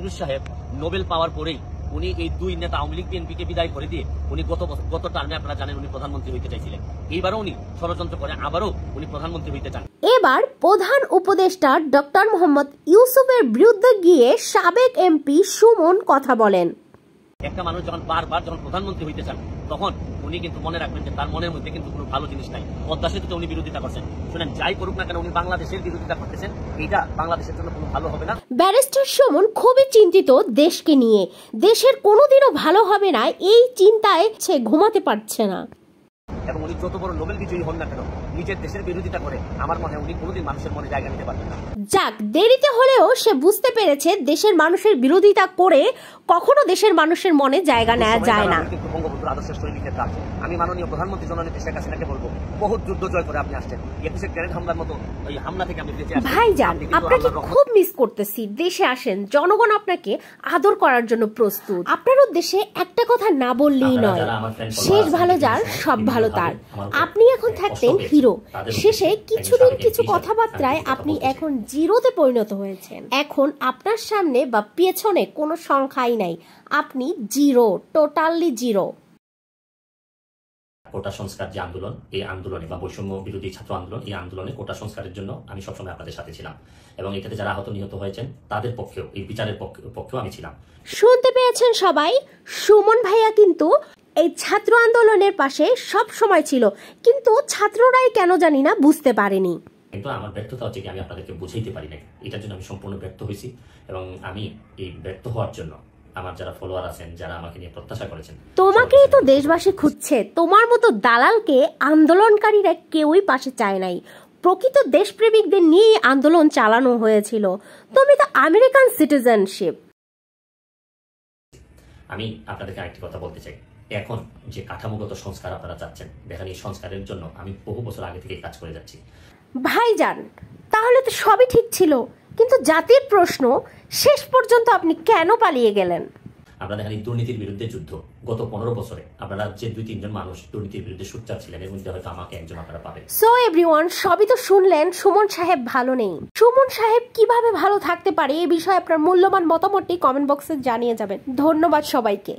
ইউনূস সাহেব নোবেল পাওয়ার পরেই উনি এই দুই নেতা আওয়ামী লীগ বিএনপিকে বিদায় করে দিয়ে উনি গত টার্মে আপনারা জানেন উনি প্রধানমন্ত্রী হইতে চাইছিলেন। এইবারও উনি ষড়যন্ত্র করে আবারও উনি প্রধানমন্ত্রী হইতে চান। এবার প্রধান উপদেষ্টা ডক্টর মোহাম্মদ ইউসুফের বিরুদ্ধে গিয়ে সাবেক এমপি সুমন কথা বলেন। একটা মানুষ যখন বারবার প্রধানমন্ত্রী হইতে চান তখন উনি কিন্তু মনে রাখবেন যে তার মনের মধ্যে কিন্তু কোনো ভালো জিনিস নাই। পদ্মা সেতুতে উনি বিরোধিতা করছেন, শুনেন যাই করুক না কেন উনি বাংলাদেশের বিরোধিতা করতেছেন, এটা বাংলাদেশের জন্য কোনো ভালো হবে না। ব্যারিস্টার সুমন খুবই চিন্তিত দেশকে নিয়ে, দেশের কোনোদিনও ভালো হবে না এই চিন্তায় সে ঘুমাতে পারছে না। এবং উনি যত বড় নোবেল বিজয়ী হন না কেন নিজের দেশের বিরোধিতা করে আমার মনে হয় উনি কোনোদিন মানুষের মনে জায়গা নিতে পারবেন না। যাক, দেরিতে হলেও সে বুঝতে পেরেছে দেশের মানুষের বিরোধিতা করে কখনো দেশের মানুষের মনে জায়গা নেওয়া যায় না। কিন্তু বঙ্গবন্ধুর আদর্শের শৈলী ক্ষেত্রে আছে। আমি মাননীয় প্রধানমন্ত্রী জননেত্রী শেখ হাসিনাকে বলবো, বহুত যুদ্ধ জয় করে আপনি আসছেন, 21 গ্রেনেড হামলার মতো ওই হামলা থেকে আপনি বেঁচে আসছেন। ভাইজান, আপনাকে খুব মিস করতেছি। দেশে আসেন, জনগণ আপনাকে আদর করার জন্য প্রস্তুত। আপনার উদ্দেশ্যে একটা কথা না বললেই নয়, শেষ ভালো যার সব ভালো তার। আপনি এখন থাকতেন হিরো, শেষে কিছুদিন কিছু কথাবার্তায় আপনি এখন জিরোতে পরিণত হয়েছেন। এখন আপনার সামনে বা পেছনে কোনো সংখ্যাই নাই, আপনি জিরো, টোটালি জিরো। কোটা সংস্কার যে আন্দোলন, এই আন্দোলনে বা বৈষম্য বিরোধী ছাত্র আন্দোলন, এই আন্দোলনে কোটা সংস্কারের জন্য আমি সবসময় আপনাদের সাথে ছিলাম এবং এটাতে যারা আহত নিহত হয়েছেন তাদের পক্ষেও, এই বিচারের পক্ষেও আমি ছিলাম। শুনতে পেয়েছেন সবাই, সুমন ভাইয়া কিন্তু এই ছাত্র আন্দোলনের পাশে সব সময় ছিল, কিন্তু ছাত্ররাই কেন জানি না বুঝতে পারেনি। কিন্তু আমার ব্যর্থতা হচ্ছে কি আমি আপনাদেরকে বুঝাইতে পারি না, এটার জন্য আমি সম্পূর্ণ ব্যর্থ হয়েছি এবং আমি এই ব্যর্থ হওয়ার জন্য আমার যারা ফলোয়ার আছেন, যারা আমাকে নিয়ে প্রত্যাশা করেছেন, তোমাকেই তো দেশবাসী খুঁজছে। তোমার মতো দালালকে আন্দোলনকারীরা কেউই পাশে চায় নাই। প্রকৃত দেশপ্রেমিকদের নিয়ে আন্দোলন চালানো হয়েছিল। তুমি তো আমেরিকান সিটিজেনশিপ। আমি আপনাদেরকে আরেকটি কথা বলতে চাই, এখন যে কাঠামোগত সংস্কার আপনারা চাচ্ছেন, দেখেন এই সংস্কারের জন্য আমি বহু বছর আগে থেকে কাজ করে যাচ্ছি। ভাইজান, তাহলে তো সবই ঠিক ছিল, কিন্তু জাতির প্রশ্ন, শেষ পর্যন্ত আপনি কেন পালিয়ে গেলেন? আপনারা দেখেন এই দুর্নীতির বিরুদ্ধে যুদ্ধ, গত 15 বছরে আপনারা যে 2-3 জন মানুষ দুর্নীতির বিরুদ্ধে সোচ্চার ছিলেন, এর মধ্যে হয়তো আমাকে একজন আপনারা পাবেন। সো এভরিওয়ান, সবই তো শুনলেন, সুমন সাহেব ভালো নেই। সুমন সাহেব কিভাবে ভালো থাকতে পারে এই বিষয়ে আপনার মূল্যবান মতামতটি কমেন্ট বক্সে জানিয়ে যাবেন। ধন্যবাদ সবাইকে।